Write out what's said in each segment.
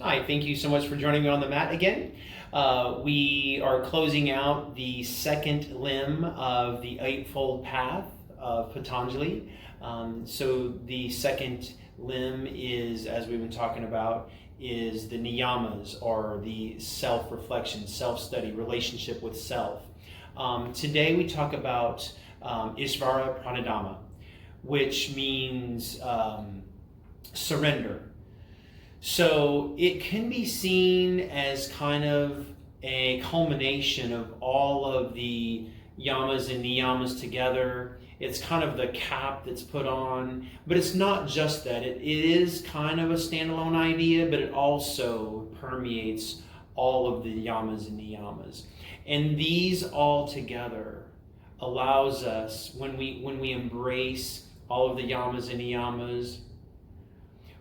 Hi, thank you so much for joining me on the mat again. We are closing out the second limb of the Eightfold Path of Patanjali. So the second limb is, as we've been talking about, is the niyamas, or the self-reflection, self-study, relationship with self. Today we talk about Ishvara pranidhana, which means surrender. So it can be seen as kind of a culmination of all of the yamas and niyamas together. It's kind of the cap that's put on, but it's not just that. It is kind of a standalone idea, but it also permeates all of the yamas and niyamas. And these all together allows us, when we embrace all of the yamas and niyamas,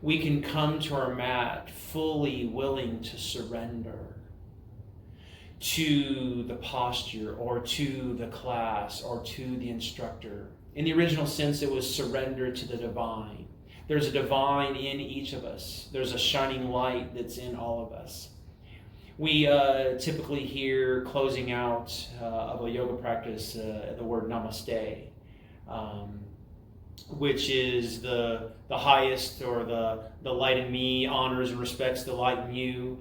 we can come to our mat fully willing to surrender to the posture or to the class or to the instructor. In the original sense, it was surrender to the divine. There's a divine in each of us. There's a shining light that's in all of us. We typically hear closing out of a yoga practice the word namaste, which is the highest, or the light in me honors and respects the light in you.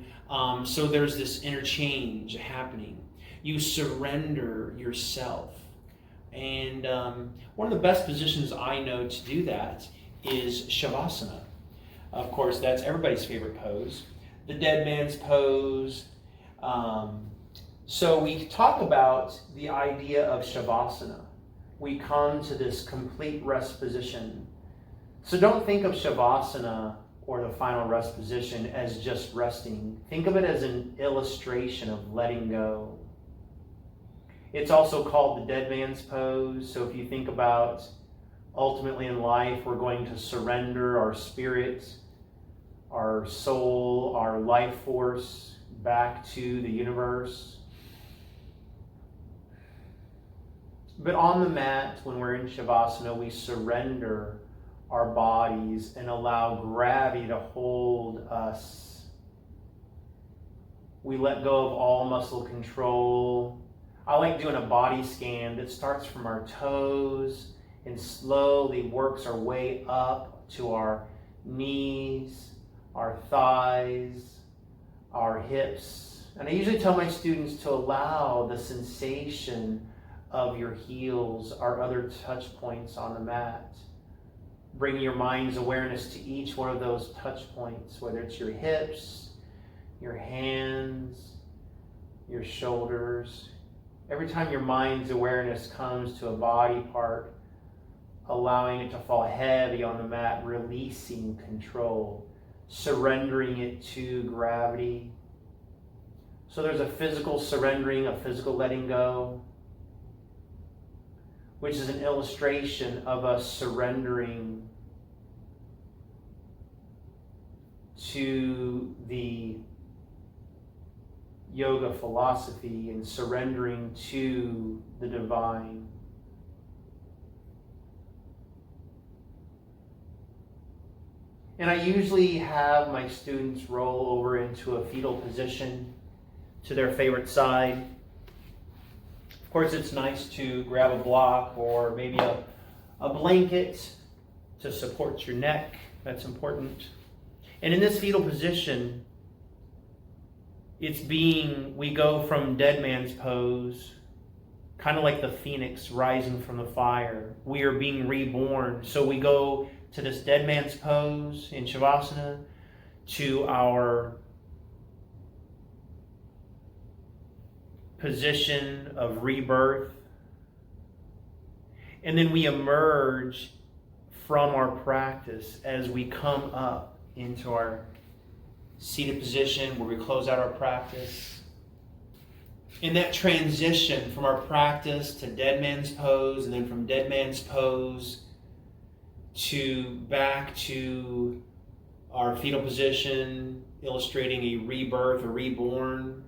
So there's this interchange happening. You surrender yourself. And one of the best positions I know to do that is Shavasana. Of course, that's everybody's favorite pose. The dead man's pose. So we talk about the idea of Shavasana. We come to this complete rest position. So don't think of Shavasana, or the final rest position, as just resting. Think of it as an illustration of letting go. It's also called the dead man's pose. So if you think about, ultimately in life, we're going to surrender our spirit, our soul, our life force back to the universe. But on the mat, when we're in Shavasana, we surrender our bodies and allow gravity to hold us. We let go of all muscle control. I like doing a body scan that starts from our toes and slowly works our way up to our knees, our thighs, our hips. And I usually tell my students to allow the sensation of your heels, our other touch points on the mat. Bring your mind's awareness to each one of those touch points, whether it's your hips, your hands, your shoulders. Every time your mind's awareness comes to a body part, allowing it to fall heavy on the mat, releasing control, surrendering it to gravity. So there's a physical surrendering, a physical letting go, which is an illustration of us surrendering to the yoga philosophy and surrendering to the divine. And I usually have my students roll over into a fetal position to their favorite side. Of course, it's nice to grab a block or maybe a blanket to support your neck. That's important. And in this fetal position, we go from dead man's pose, kind of like the phoenix rising from the fire. We are being reborn. So we go to this dead man's pose in Shavasana, to our position of rebirth. And then we emerge from our practice as we come up into our seated position where we close out our practice. In that transition from our practice to dead man's pose, and then from dead man's pose back to our fetal position, illustrating a rebirth, a reborn,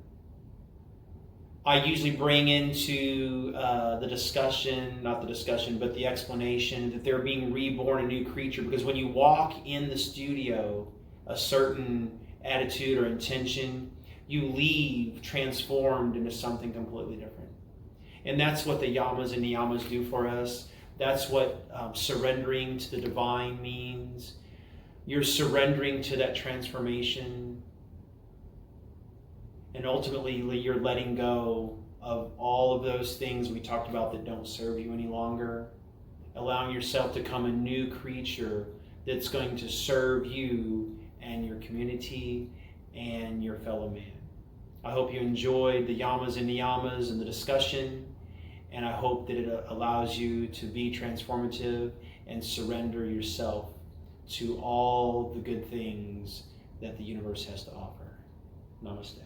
I usually bring into the discussion, not the discussion, but the explanation that they're being reborn a new creature. Because when you walk in the studio, a certain attitude or intention, you leave transformed into something completely different. And that's what the yamas and niyamas do for us. That's what surrendering to the divine means. You're surrendering to that transformation. And ultimately, you're letting go of all of those things we talked about that don't serve you any longer. Allowing yourself to become a new creature that's going to serve you and your community and your fellow man. I hope you enjoyed the yamas and niyamas and the discussion. And I hope that it allows you to be transformative and surrender yourself to all the good things that the universe has to offer. Namaste.